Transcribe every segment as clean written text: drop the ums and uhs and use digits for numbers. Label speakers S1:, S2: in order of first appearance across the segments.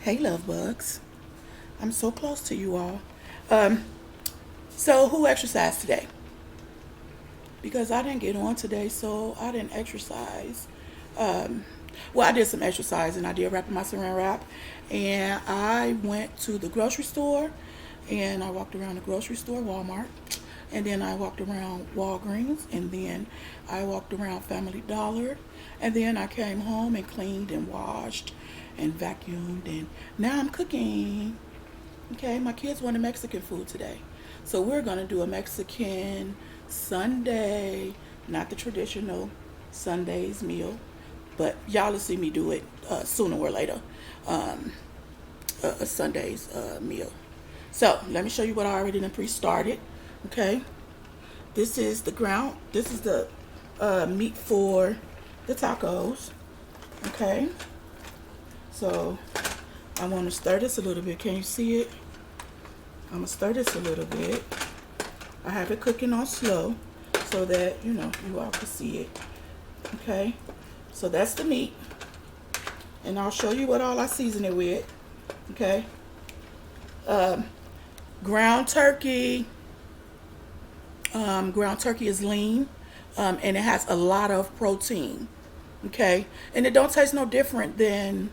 S1: Hey, love bugs. I'm so close to you all. Um, so who exercised today? Because I didn't get on today, so I didn't exercise. Um, well, I did some exercise and I did wrap my saran wrap, and I went to the grocery store, and I walked around the grocery store, Walmart, and then I walked around Walgreens, and then I walked around Family Dollar, and then I came home and cleaned and washed and vacuumed, and now I'm cooking. Okay, my kids wanted Mexican food today. So we're going to do a Mexican Sunday, not the traditional Sundays meal, but y'all will see me do it sooner or later, um, a Sunday's meal. So let me show you what I already done pre-started. Okay, this is the meat for the tacos. Okay, so I want to stir this a little bit. Can you see it? I'm going to stir this a little bit. I have it cooking on slow so that, you all can see it. Okay? So that's the meat. And I'll show you what all I season it with. Okay? Um, ground turkey. Ground turkey is lean. And it has a lot of protein. Okay? And it don't taste no different than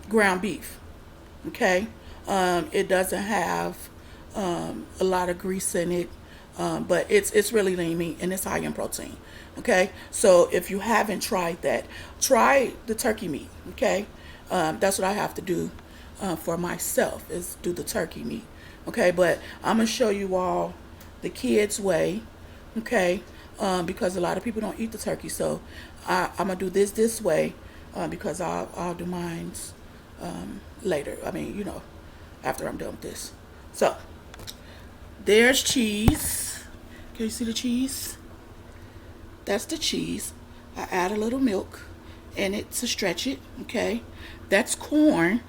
S1: ground beef. Okay, it doesn't have a lot of grease in it, but it's really lean meat and it's high in protein. Okay, so if you haven't tried that, try the turkey meat. Okay, that's what I have to do for myself, is do the turkey meat. Okay, but I'm gonna show you all the kids way. Okay, because a lot of people don't eat the turkey, so I'm gonna do this way, because I'll do mine's later. I mean, after I'm done with this. So, there's cheese. Can you see the cheese? That's the cheese. I add a little milk in it to stretch it. Okay. That's corn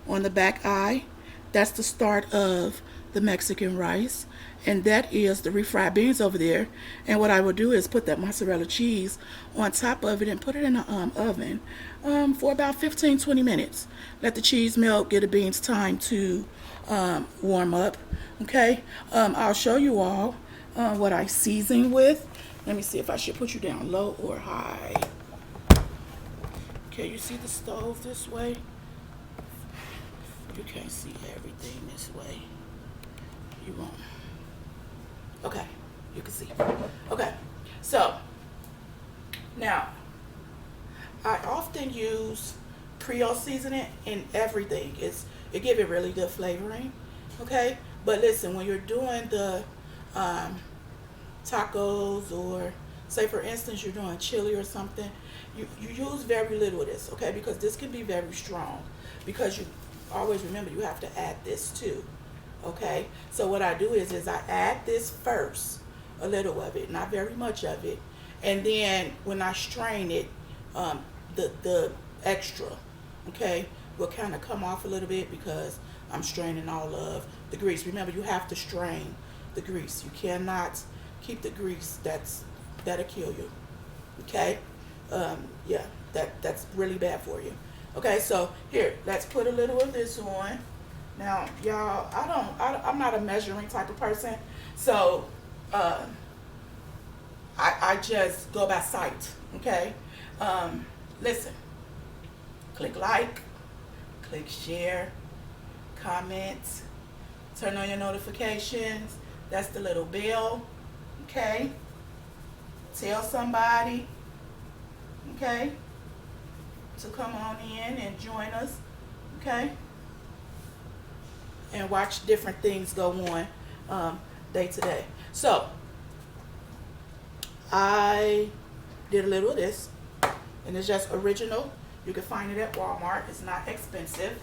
S1: on the back eye. That's the start of the Mexican rice. And that is the refried beans over there. And what I will do is put that mozzarella cheese on top of it and put it in the oven for about 15-20 minutes. Let the cheese melt, give the beans time to warm up. Okay, I'll show you all what I season with. Let me see if I should put you down low or high. Okay, you see the stove this way? You can't see everything this way. You won't. Okay, you can see. Okay, so now I often use Creole seasoning in everything. It give it really good flavoring. Okay, but listen, when you're doing the tacos, or say for instance you're doing chili or something, you use very little of this. Okay, because this can be very strong. Because you always remember you have to add this too. Okay, so what I do is I add this first, a little of it, not very much of it, and then when I strain it, the extra, okay, will kind of come off a little bit because I'm straining all of the grease. Remember, you have to strain the grease. You cannot keep the grease. That'll kill you. Okay, yeah, that's really bad for you. Okay, so here, let's put a little of this on. Now, y'all, I'm not a measuring type of person, so I just go by sight. Okay, listen, click like, click share, comment, turn on your notifications. That's the little bell. Okay, tell somebody. Okay, to come on in and join us. Okay, and watch different things go on day to day. So I did a little of this, and it's just original. You can find it at Walmart. It's not expensive.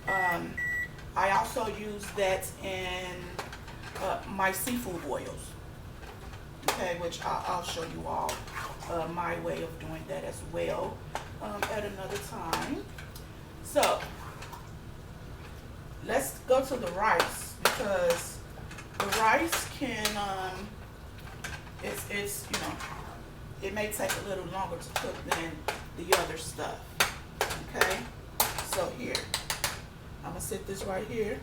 S1: I also use that in my seafood boils. Okay, which I'll show you all my way of doing that as well at another time. So let's go to the rice, because the rice can it's it may take a little longer to cook than the other stuff. Okay, so here, I'm gonna sit this right here.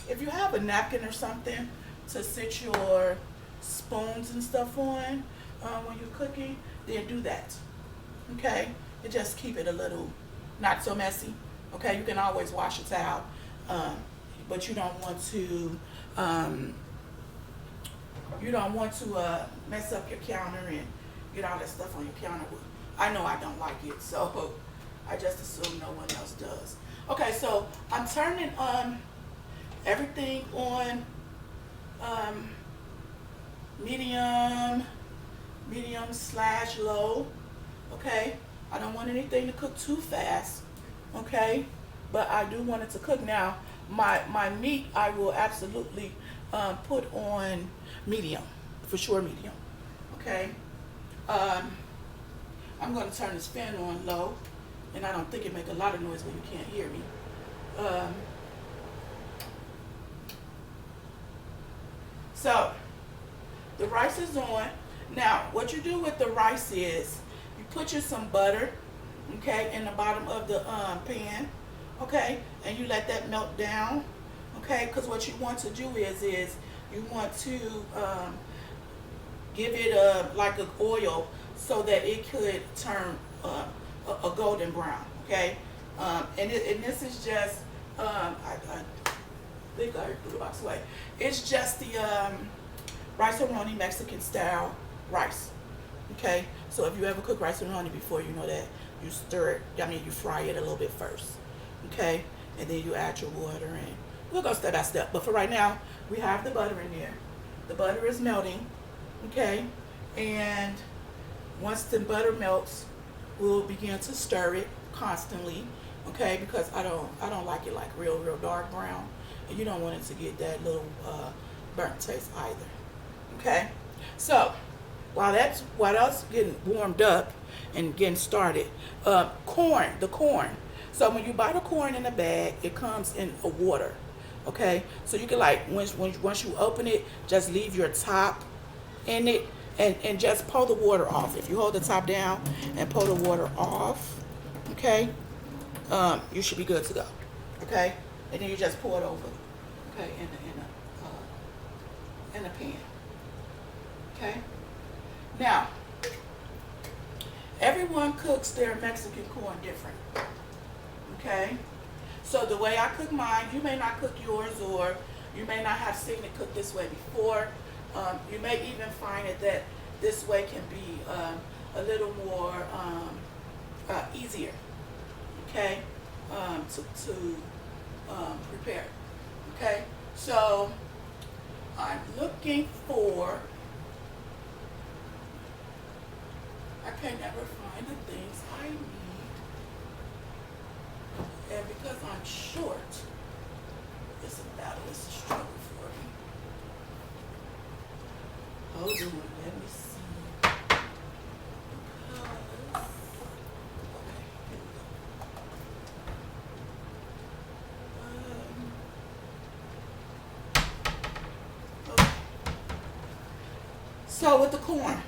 S1: If you have a napkin or something to sit your spoons and stuff on when you're cooking, then do that. Okay, and just keep it a little not so messy. Okay, you can always wash a towel, um, but um, you don't want to mess up your counter and get all that stuff on your counter. I know I don't like it, so I just assume no one else does. Okay, so I'm turning everything on um, medium slash low. Okay, I don't want anything to cook too fast. Okay, but I do want it to cook. Now my meat I will absolutely put on medium, for sure medium. Okay, um, I'm going to turn this fan on low, and I don't think it make a lot of noise when you can't hear me. Um, so the rice is on. Now what you do with the rice is you put you some butter, okay, in the bottom of the pan, okay, and you let that melt down, okay, because what you want to do is you want to give it like an oil so that it could turn a golden brown, okay, and this is just I think I threw the box away. It's just the rice-a-roni Mexican style rice. Okay, so if you ever cook rice-a-roni before, you know that you stir it. I mean, you fry it a little bit first. Okay, and then you add your water, and we'll go step by step. But for right now, we have the butter in there. The butter is melting. Okay, and once the butter melts, we'll begin to stir it constantly. Okay, because I don't like it like real dark brown, and you don't want it to get that little burnt taste either. Okay, so while that's getting warmed up and getting started, the corn. So when you buy the corn in a bag, it comes in a water. Okay, so you can like once you open it, just leave your top in it and just pull the water off. If you hold the top down and pull the water off, okay, you should be good to go. Okay, and then you just pour it over. Okay, in a pan. Okay. Now, everyone cooks their Mexican corn different. Okay. So the way I cook mine, you may not cook yours, or you may not have seen it cooked this way before. You may even find it that this way can be a little more easier. Okay. To prepare. Okay. So I'm looking for. I can never find the things I need. And because I'm short, it's a battle, it's a struggle for me. Hold on, let me see. Because, okay, here we go. Okay. So with the corn.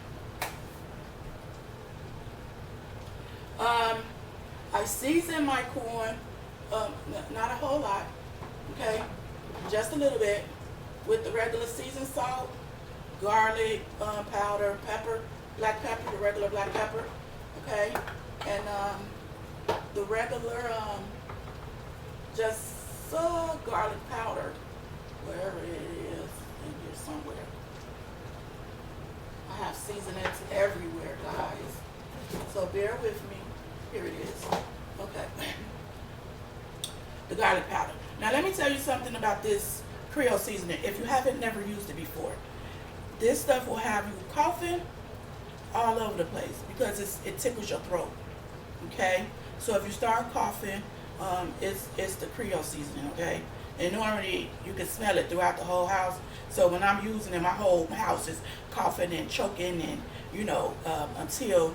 S1: I season my corn, not a whole lot, okay, just a little bit, with the regular seasoned salt, garlic powder, pepper, black pepper, the regular black pepper, okay, and the regular just garlic powder, wherever it is in here somewhere. I have seasonings everywhere, guys, so bear with me. Here it is. Okay. The garlic powder. Now let me tell you something about this Creole seasoning. If you haven't never used it before, this stuff will have you coughing all over the place because it tickles your throat. Okay? So if you start coughing, it's the Creole seasoning, okay? And normally you can smell it throughout the whole house. So when I'm using it, my whole house is coughing and choking and, until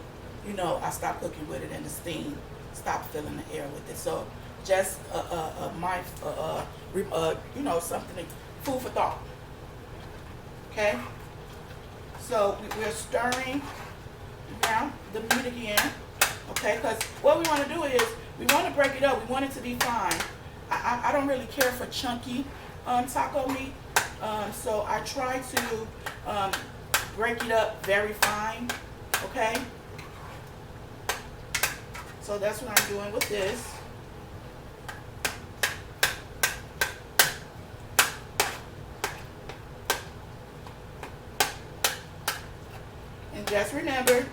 S1: I stop cooking with it and the steam stop filling the air with it. So just something, food for thought. Okay. So we're stirring now the meat again. Okay, because what we want to do is we want to break it up. We want it to be fine. I don't really care for chunky taco meat, so I try to break it up very fine. Okay. So that's what I'm doing with this. And just remember,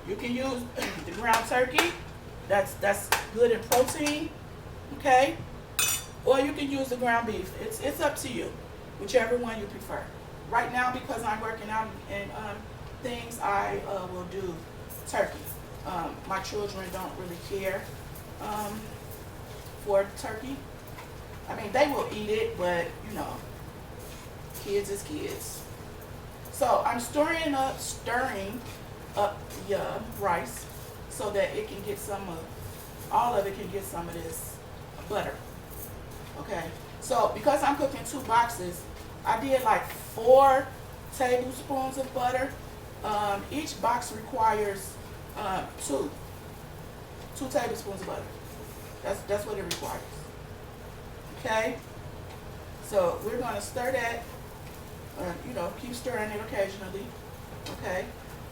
S1: you can use the ground turkey. That's good in protein, okay? Or you can use the ground beef. It's up to you, whichever one you prefer. Right now, because I'm working out and things, I will do turkey. My children don't really care for turkey. I mean, they will eat it, but you know, kids is kids. So I'm stirring up the rice so that it can get all of it can get some of this butter. Okay, so because I'm cooking 2 boxes, I did like 4 tablespoons of butter. Each box requires 2 tablespoons of butter. That's what it requires. Okay, so we're going to stir that. You know, keep stirring it occasionally. Okay,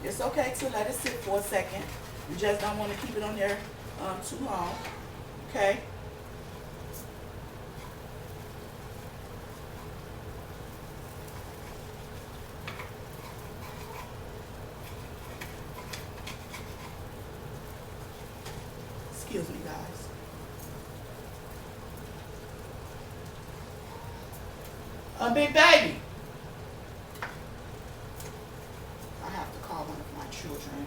S1: it's okay to let it sit for a second. You just don't want to keep it on there too long. Okay. Excuse me, guys. Big baby. I have to call one of my children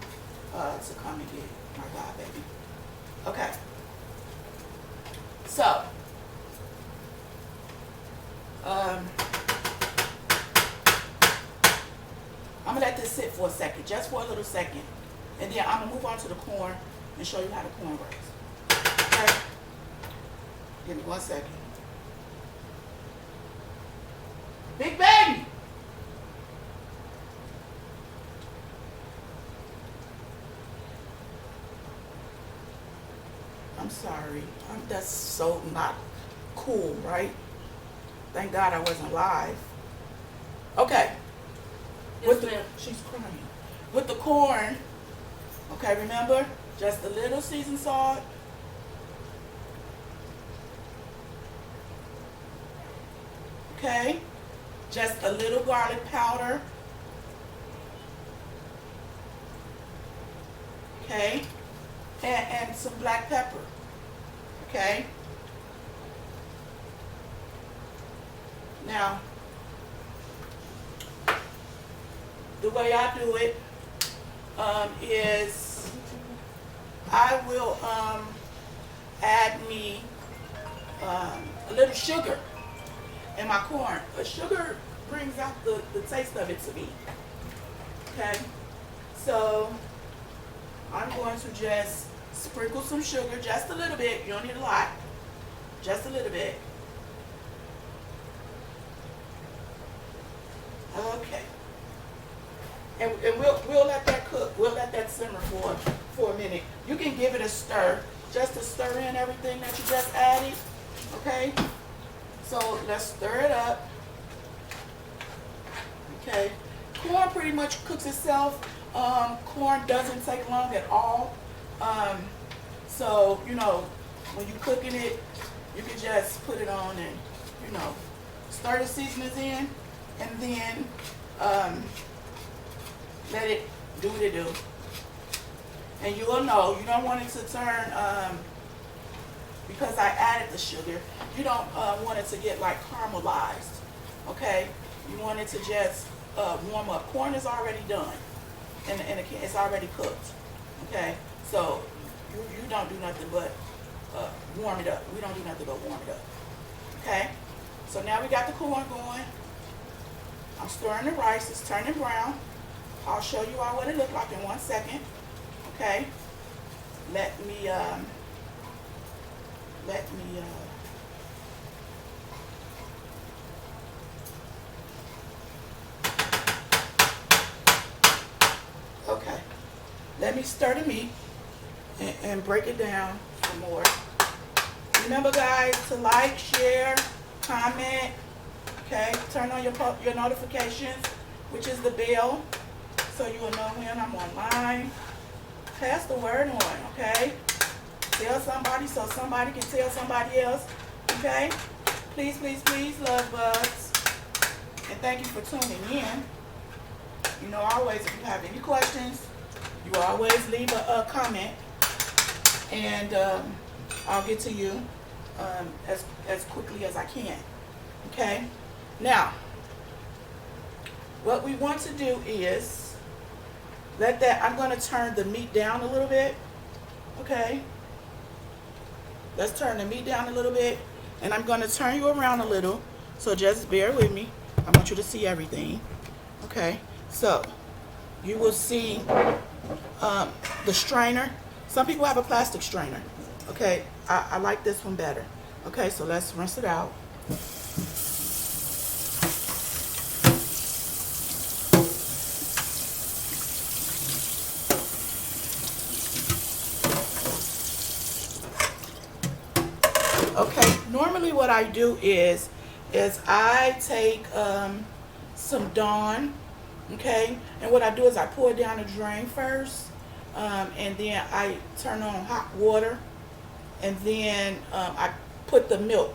S1: to come and get my god baby. Okay. So, I'm gonna let this sit for a second, just for a little second, and then I'm gonna move on to the corn and show you how the corn works. Okay. Give me 1 second. Big baby. I'm sorry. That's so not cool, right? Thank God I wasn't live. Okay.
S2: Yes, ma'am.
S1: She's crying. With the corn, okay, remember? Just a little seasoned salt. Okay. Just a little garlic powder. Okay. And some black pepper. Okay. Now, the way I do it is I will add me a little sugar in my corn. Sugar brings out the taste of it to me. Okay, so I'm going to just sprinkle some sugar, just a little bit. You don't need a lot, just a little bit. Okay, and we'll let that cook. We'll let that simmer for a minute. You can give it a stir, just to stir in everything that you just added. Okay, so let's stir it up. Okay, corn pretty much cooks itself. Corn doesn't take long at all. So you know, when you're cooking it, you can just put it on and you know, stir the seasonings in, and then let it do what it do. And you will know, you don't want it to turn, because I added the sugar, you don't want it to get like caramelized, okay? You want it to just warm up. Corn is already done, and it's already cooked, okay? So you don't do nothing but warm it up. We don't do nothing but warm it up, okay? So now we got the corn going. I'm stirring the rice. It's turning brown. I'll show you all what it looked like in 1 second. Okay. Let me okay. Let me stir the meat and break it down some more. Remember, guys, to like, share, comment. Okay, turn on your notifications, which is the bell, so you will know when I'm online. Pass the word on, okay? Tell somebody so somebody can tell somebody else, okay? Please, please, please, love bugs. And thank you for tuning in. You know, always, if you have any questions, you always leave a comment, and I'll get to you as quickly as I can, okay? Now, what we want to do is I'm going to turn the meat down a little bit, okay? Let's turn the meat down a little bit, and I'm going to turn you around a little, so just bear with me. I want you to see everything, okay? So, you will see the strainer. Some people have a plastic strainer, okay? I like this one better. Okay, so let's rinse it out. Okay, normally what I do is I take some Dawn, okay, and what I do is I pour it down the drain first, and then I turn on hot water, and then I put the milk.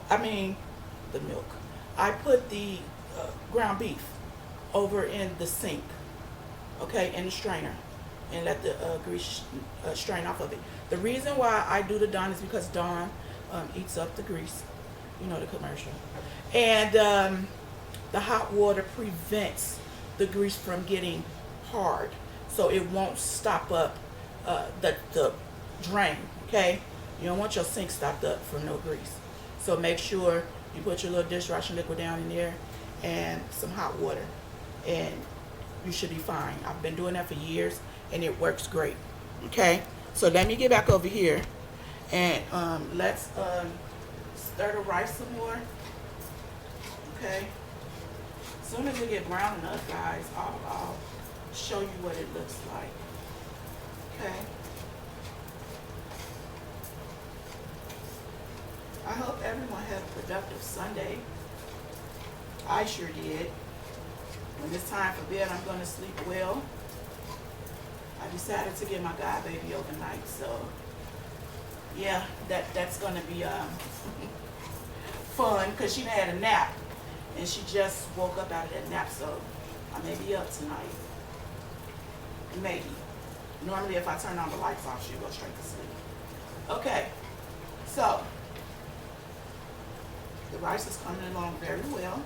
S1: I put the ground beef over in the sink, okay, in the strainer, and let the grease strain off of it. The reason why I do the Dawn is because Dawn eats up the grease, you know, the commercial, and the hot water prevents the grease from getting hard, so it won't stop up the drain, okay? You don't want your sink stopped up for no grease. So make sure you put your little dishwashing liquid down in there and some hot water, and you should be fine. I've been doing that for years, and it works great, okay? So let me get back over here, and let's stir the rice some more, okay? As soon as it get brown enough, guys, I'll show you what it looks like, okay? I hope everyone had a productive Sunday. I sure did. When it's time for bed, I'm going to sleep well. I decided to get my god baby overnight, so yeah, that's going to be fun, because she had a nap, and she just woke up out of that nap, so I may be up tonight. Maybe. Normally, if I turn on the lights off, she'll go straight to sleep. Okay, so the rice is coming along very well.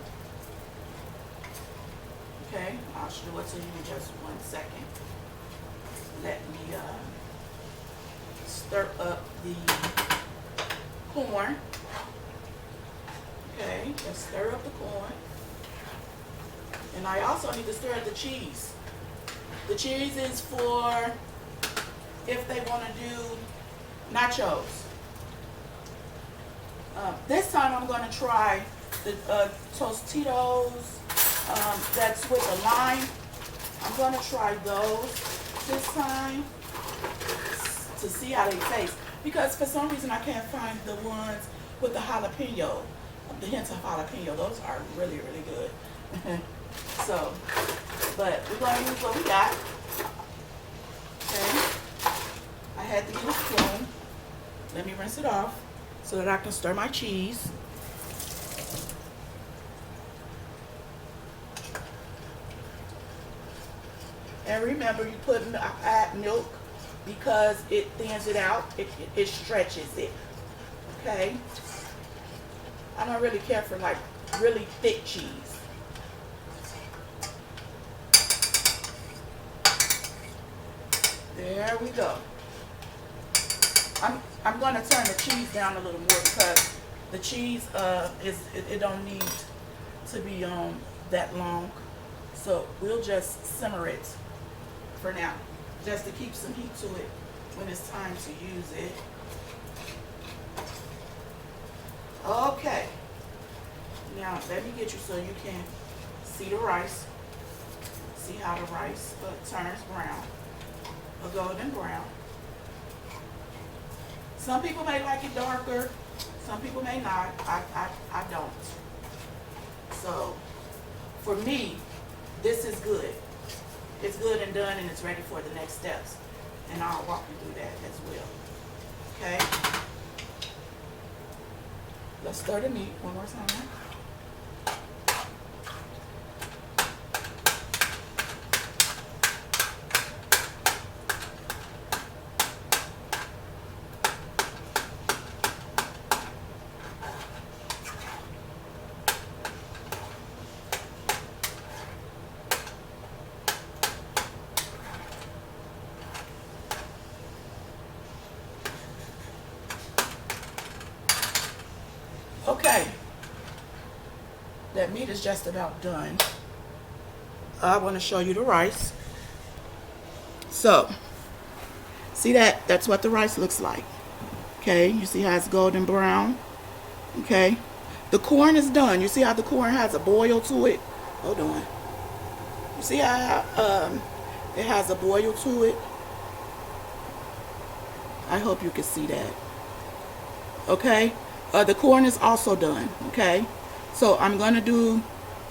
S1: Okay, I'll show it to you in just 1 second. Let me stir up the corn. Okay, let's stir up the corn. And I also need to stir up the cheese. The cheese is for if they want to do nachos. This time I'm going to try the Tostitos that's with the lime. I'm going to try those this time to see how they taste. Because for some reason I can't find the ones with the jalapeno, the hints of jalapeno. Those are really, really good. So, but we're going to use what we got. Okay. I had to get a spoon. Let me rinse it off so that I can stir my cheese. And remember, you add milk because it thins it out. It stretches it. Okay. I don't really care for like really thick cheese. There we go. I'm going to turn the cheese down a little more because the cheese it don't need to be that long. So we'll just simmer it for now, just to keep some heat to it when it's time to use it. Okay. Now let me get you so you can see the rice. See how the rice turns brown, a golden brown. Some people may like it darker. Some people may not. I don't. So for me, this is good. It's good and done, and it's ready for the next steps. And I'll walk you through that as well. Okay? Let's stir the meat one more time. Okay, that meat is just about done. I want to show you the rice. So, see that? That's what the rice looks like. Okay, you see how it's golden brown? Okay, the corn is done. You see how the corn has a boil to it? Hold on. You see how it has a boil to it? I hope you can see that. Okay, the corn is also done. Okay, so I'm gonna do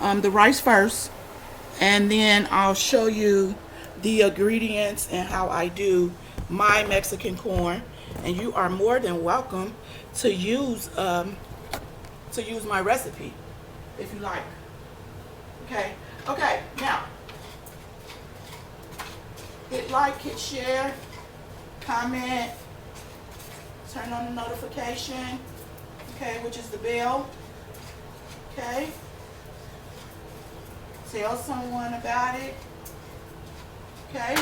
S1: the rice first, and then I'll show you the ingredients and how I do my Mexican corn. And you are more than welcome to use my recipe if you like. Okay. Okay. Now, hit like, hit share, comment, turn on the notification. Okay, which is the bell. Okay. Tell someone about it. Okay.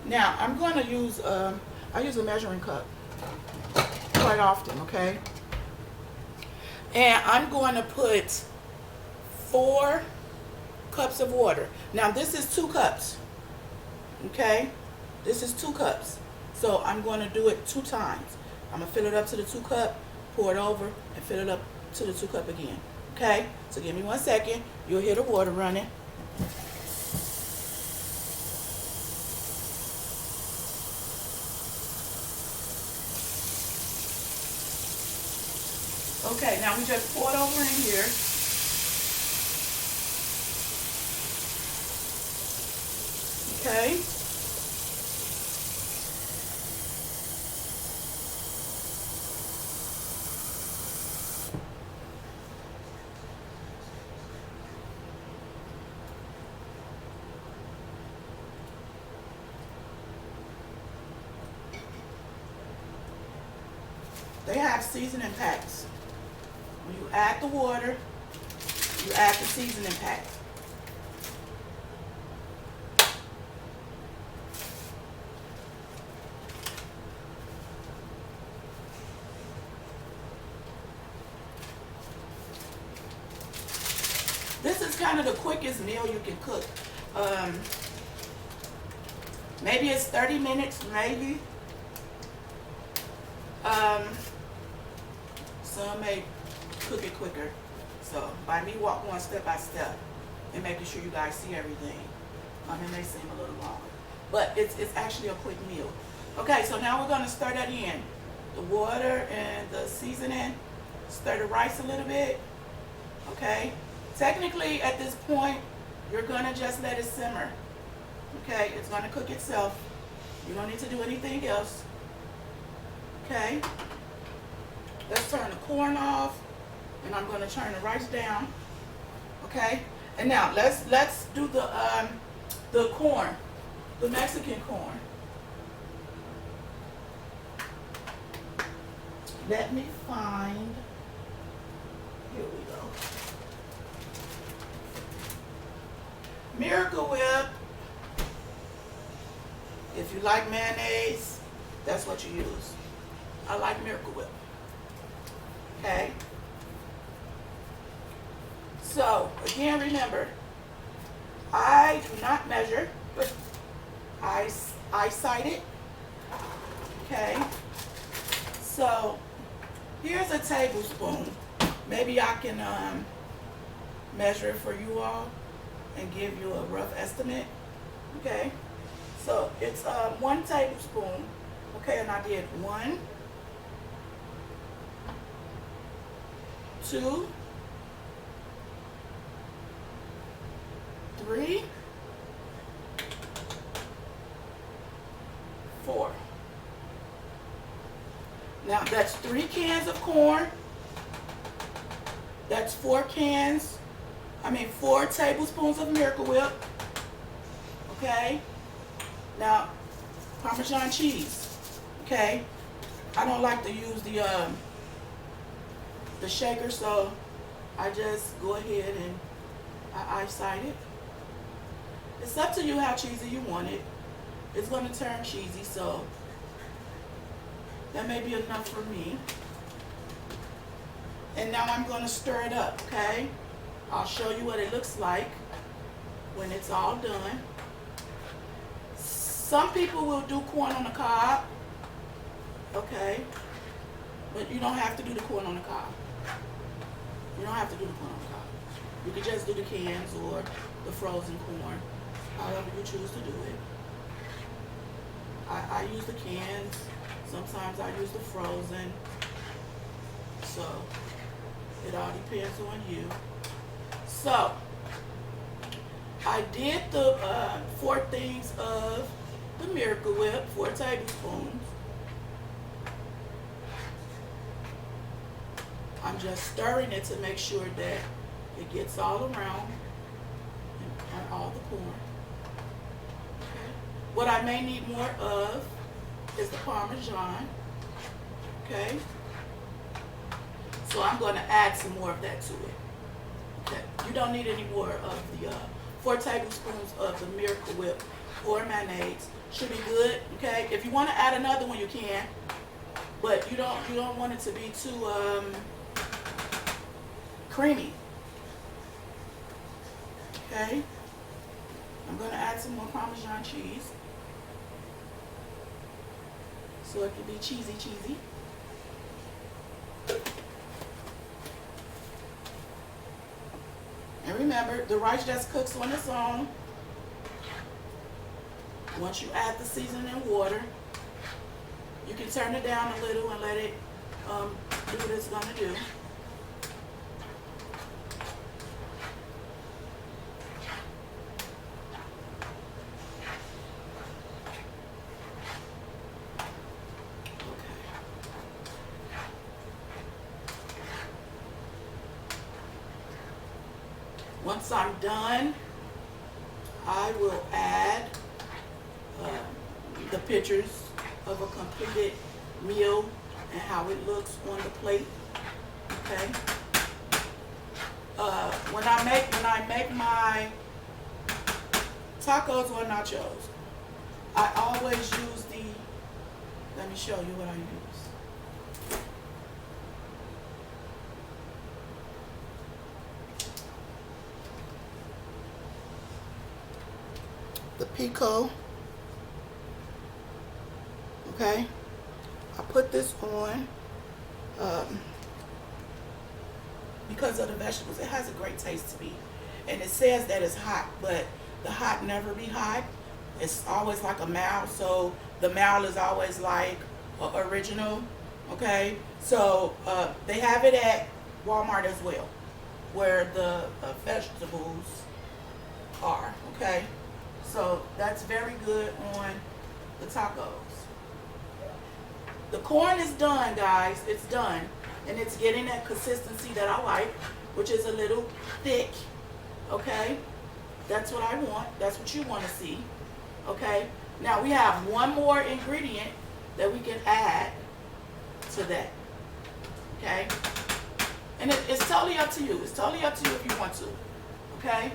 S1: Now I'm going to use I use a measuring cup quite often. Okay. And I'm going to put 4 cups of water. Now this is 2 cups. Okay. This is 2 cups. So I'm going to do it 2 times. I'm going to fill it up to the 2 cup, pour it over, and fill it up to the 2 cup again. Okay? So give me 1 second. You'll hear the water running. Okay, now we just poured over in here. Okay. They have seasoning packs. When you add the water, you add the seasoning pack. This is kind of the quickest meal you can cook. Maybe it's 30 minutes, maybe. Some may cook it quicker. So by me going step by step and making sure you guys see everything, it may seem a little longer, but it's actually a quick meal. Okay, so now we're gonna stir that in, the water and the seasoning. Stir the rice a little bit. Okay, technically at this point you're gonna just let it simmer. Okay, it's gonna cook itself. You don't need to do anything else. Okay, let's turn the corn off, and I'm going to turn the rice down. Okay, and now let's do the corn, the Mexican corn. Let me find. Here we go. Miracle Whip. If you like mayonnaise, that's what you use. I like Miracle Whip. Okay. So again, remember, I do not measure. I cite it. Okay. So here's a tablespoon. Maybe I can measure it for you all and give you a rough estimate. Okay. So it's 1 tablespoon Okay, and I did 1, 2, 3, 4. Now that's 3 cans of corn. That's 4 tablespoons of Miracle Whip. Okay. Now, Parmesan cheese. Okay. I don't like to use the shaker, so I just go ahead and I eyesight it. It's up to you how cheesy you want it. It's going to turn cheesy, so that may be enough for me. And now I'm going to stir it up, okay? I'll show you what it looks like when it's all done. Some people will do corn on the cob, okay? But you don't have to do the corn on the cob. You don't have to do the corn on the cob. You can just do the cans or the frozen corn, however you choose to do it. I use the cans. Sometimes I use the frozen. So it all depends on you. So I did the 4 things of the Miracle Whip, 4 tablespoons. I'm just stirring it to make sure that it gets all around and all the corn. Okay. What I may need more of is the Parmesan. Okay. So I'm going to add some more of that to it. Okay. You don't need any more of the 4 tablespoons of the Miracle Whip or mayonnaise. Should be good. Okay. If you want to add another one, you can, but you don't want it to be too creamy. Okay. I'm going to add some more Parmesan cheese so it can be cheesy. And remember, the rice just cooks on its own. Once you add the seasoning water, you can turn it down a little and let it do what it's going to do. Once I'm done, I will add the pictures of a completed meal and how it looks on the plate. Okay. When I make my tacos or nachos, I always use the. Let me show you what I use. The pico. Okay, I put this on because of the vegetables. It has a great taste to me, and it says that it's hot, but the hot never be hot. It's always like a mild, so the mild is always like original. Okay, so they have it at Walmart as well, where the vegetables are. Okay. So that's very good on the tacos. The corn is done, guys. It's done. And it's getting that consistency that I like, which is a little thick. Okay? That's what I want. That's what you want to see. Okay? Now we have one more ingredient that we can add to that. Okay? And it's totally up to you. It's totally up to you if you want to. Okay?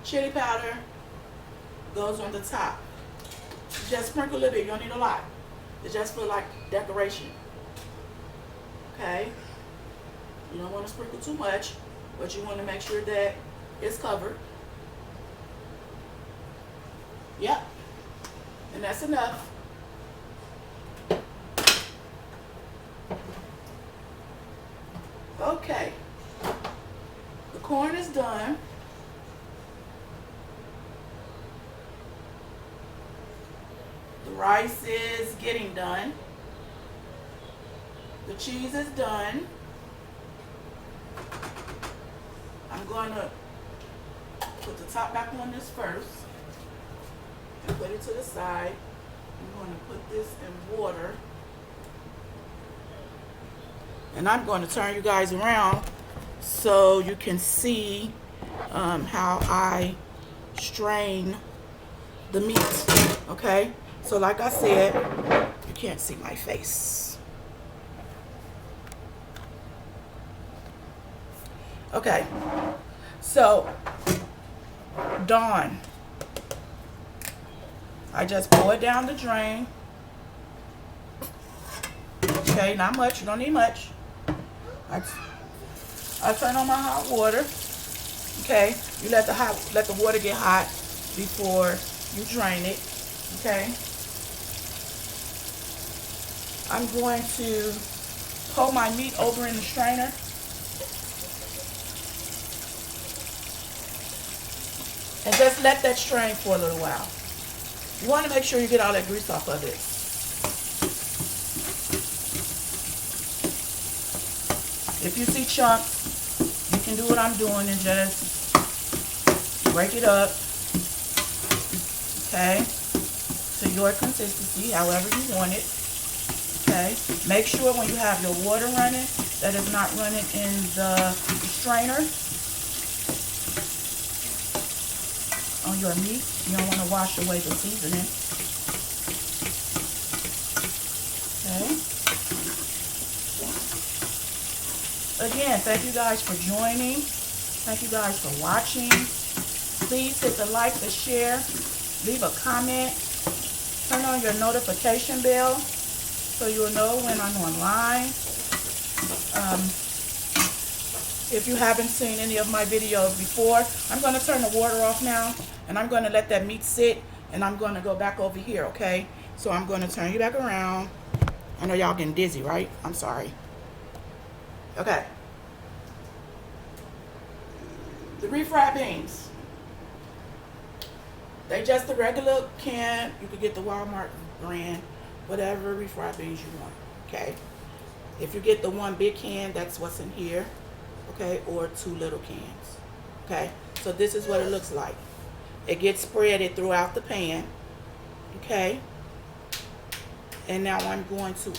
S1: Chili powder goes on the top. Just sprinkle a little bit. You don't need a lot. It's just for like decoration. Okay? You don't want to sprinkle too much, but you want to make sure that it's covered. Yep. And that's enough. Okay. The corn is done. rice is getting done. The cheese is done. I'm going to put the top back on this first and put it to the side. I'm going to put this in water. And I'm going to turn you guys around so you can see how I strain the meat. Okay? So like I said, you can't see my face. Okay. So, Dawn. I just pour it down the drain. Okay, not much. You don't need much. I turn on my hot water. Okay, you let the water get hot before you drain it. Okay. I'm going to pour my meat over in the strainer. And just let that strain for a little while. You want to make sure you get all that grease off of it. If you see chunks, you can do what I'm doing and just break it up, okay, to your consistency, however you want it, okay. Make sure when you have your water running, that it's not running in the strainer on your meat. You don't want to wash away the seasoning, okay. Again, thank you guys for joining. Thank you guys for watching. Please hit the like, the share, leave a comment, turn on your notification bell so you'll know when I'm online. If you haven't seen any of my videos before, I'm going to turn the water off now, and I'm going to let that meat sit, and I'm going to go back over here, okay? So I'm going to turn you back around. I know y'all getting dizzy, right? I'm sorry. Okay. The refried beans. They just the regular can. You could get the Walmart brand, whatever refried beans you want, okay? If you get the one big can, that's what's in here, okay? Or 2 little cans, okay? So this is what it looks like. It gets spreaded throughout the pan, okay? And now I'm going to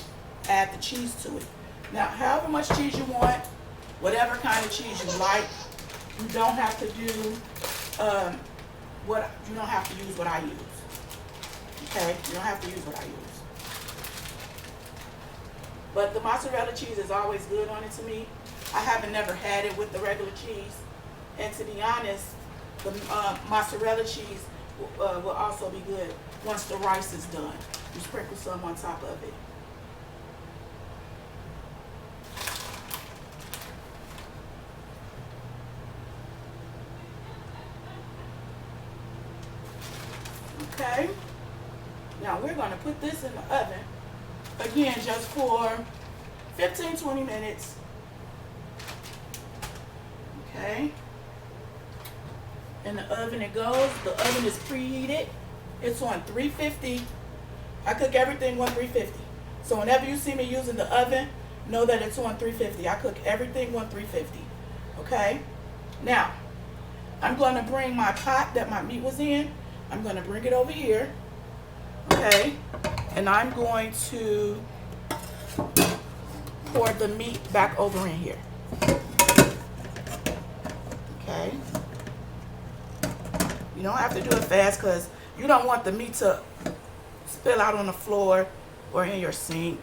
S1: add the cheese to it. Now, however much cheese you want, whatever kind of cheese you like, you don't have to do you don't have to use what I use. Okay? You don't have to use what I use. But the mozzarella cheese is always good on it to me. I haven't never had it with the regular cheese. And to be honest, the mozzarella cheese will also be good once the rice is done. You sprinkle some on top of it. Okay, now we're going to put this in the oven, again, just for 15-20 minutes. Okay, in the oven it goes. The oven is preheated. It's on 350. I cook everything on 350. So whenever you see me using the oven, know that it's on 350. I cook everything on 350. Okay, now I'm going to bring my pot that my meat was in. I'm going to bring it over here, okay, and I'm going to pour the meat back over in here, okay. You don't have to do it fast because you don't want the meat to spill out on the floor or in your sink.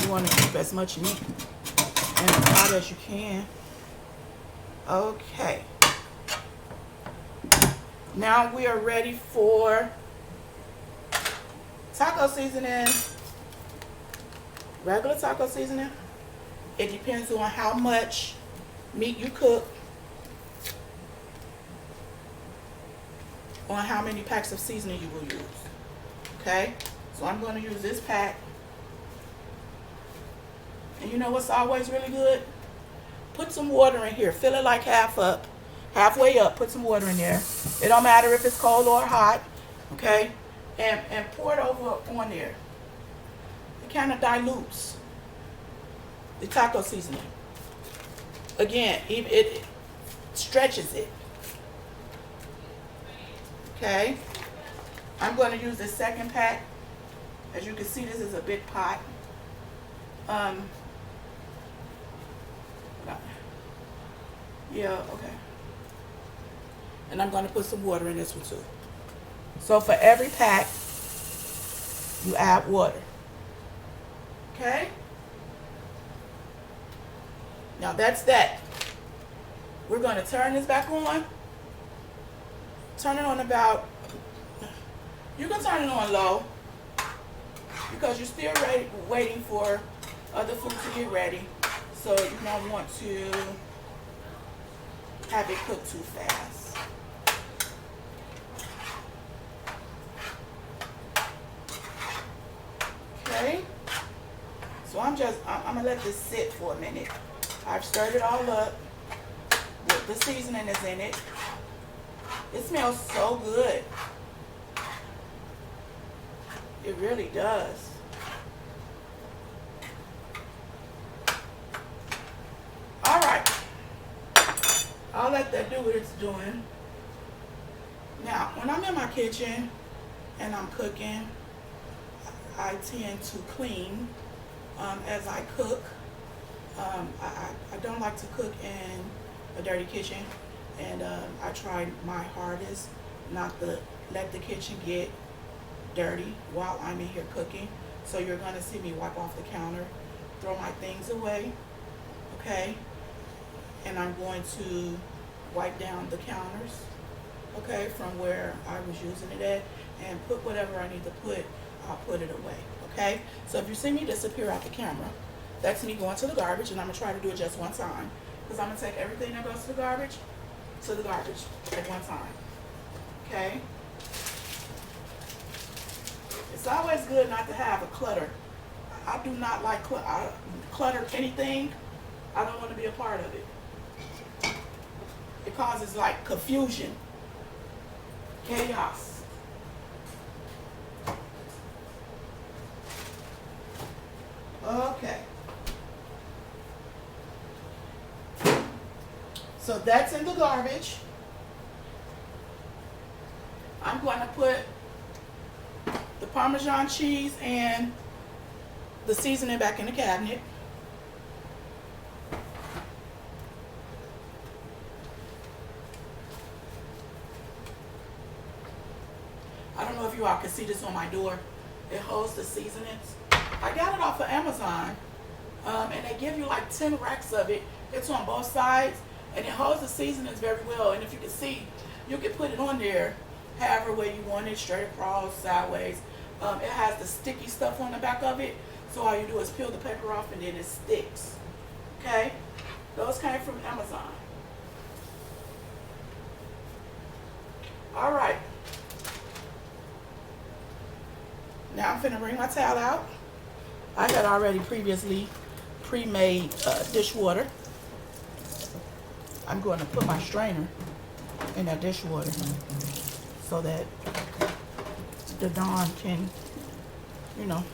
S1: You want to keep as much meat in the pot as you can. Okay. Now we are ready for taco seasoning. Regular taco seasoning. It depends on how much meat you cook, on how many packs of seasoning you will use. Okay? So I'm going to use this pack. And you know what's always really good? Put some water in here. Fill it like halfway up. Put some water in there. It don't matter if it's cold or hot. Okay? and pour it over on there. It kind of dilutes the taco seasoning. Again, it stretches it. Okay. I'm going to use the second pack. As you can see, this is a big pot. Yeah, okay. And I'm going to put some water in this one too. So for every pack, you add water. Okay? Now that's that. We're going to turn this back on. Turn it on about, you can turn it on low because you're still waiting for other food to get ready. So you don't want to have it cook too fast. Okay, so I'm gonna let this sit for a minute. I've stirred it all up. The seasoning is in it. It smells so good. It really does. All right, I'll let that do what it's doing. Now, when I'm in my kitchen and I'm cooking, I tend to clean as I cook. I don't like to cook in a dirty kitchen, and I try my hardest not to let the kitchen get dirty while I'm in here cooking. So you're going to see me wipe off the counter, throw my things away, okay? And I'm going to wipe down the counters, okay, from where I was using it at, and put whatever I need to put, I'll put it away, okay? So if you see me disappear out the camera, that's me going to the garbage, and I'm going to try to do it just one time, because I'm going to take everything that goes to the garbage at one time, okay? It's always good not to have a clutter. I do not like clutter anything. I don't want to be a part of it. It causes like confusion, chaos. Okay. So that's in the garbage. I'm going to put the Parmesan cheese and the seasoning back in the cabinet. I don't know if you all can see this on my door. It holds the seasonings. I got it off of Amazon, and they give you like 10 racks of it. It's on both sides, and it holds the seasonings very well. And if you can see, you can put it on there however way you want it, straight across, sideways. It has the sticky stuff on the back of it, so all you do is peel the paper off and then it sticks. Okay? Those came from Amazon. All right. Now I'm finna bring my towel out. I had already previously pre-made dishwater. I'm going to put my strainer in that dishwater so that the Dawn can, you know,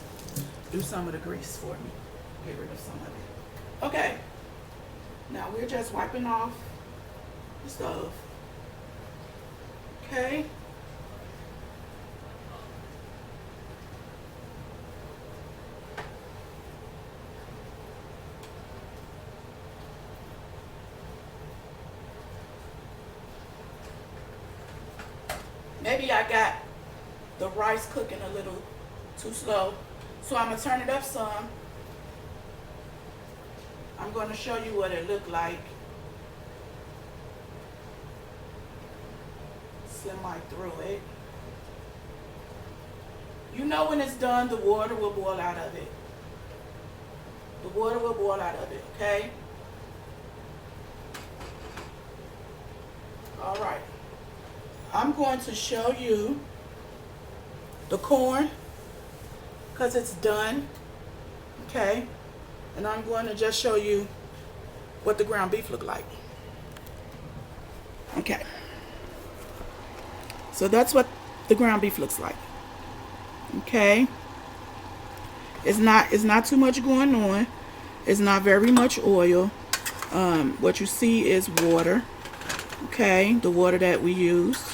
S1: do some of the grease for me. Get rid of some of it. Okay. Now we're just wiping off the stove. Okay. Maybe I got the rice cooking a little too slow, so I'm gonna turn it up some. I'm gonna show you what it looked like. Semi through it. You know when it's done, the water will boil out of it. The water will boil out of it, okay? All right. I'm going to show you the corn because it's done, okay? And I'm going to just show you what the ground beef look like. Okay. So that's what the ground beef looks like. Okay. It's not too much going on. It's not very much oil. What you see is water. Okay, the water that we use.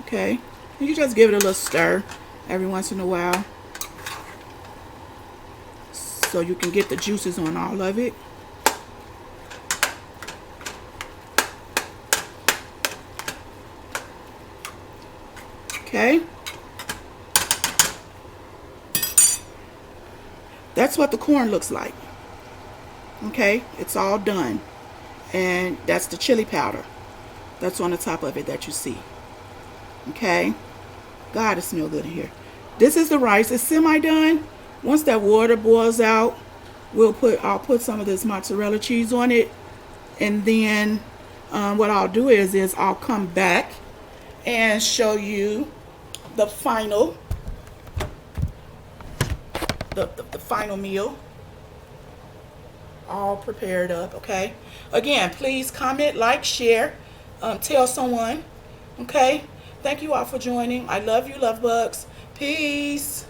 S1: Okay, and you just give it a little stir every once in a while so you can get the juices on all of it. Okay, that's what the corn looks like. Okay, it's all done, and that's the chili powder that's on the top of it that you see. Okay, God, it smells good in here. This is the rice. It's semi done. Once that water boils out, I'll put some of this mozzarella cheese on it, and then what I'll do is I'll come back and show you the final the final meal all prepared up. Okay, again, please comment, like, share, tell someone. Okay, thank you all for joining. I love you, love bugs. Peace.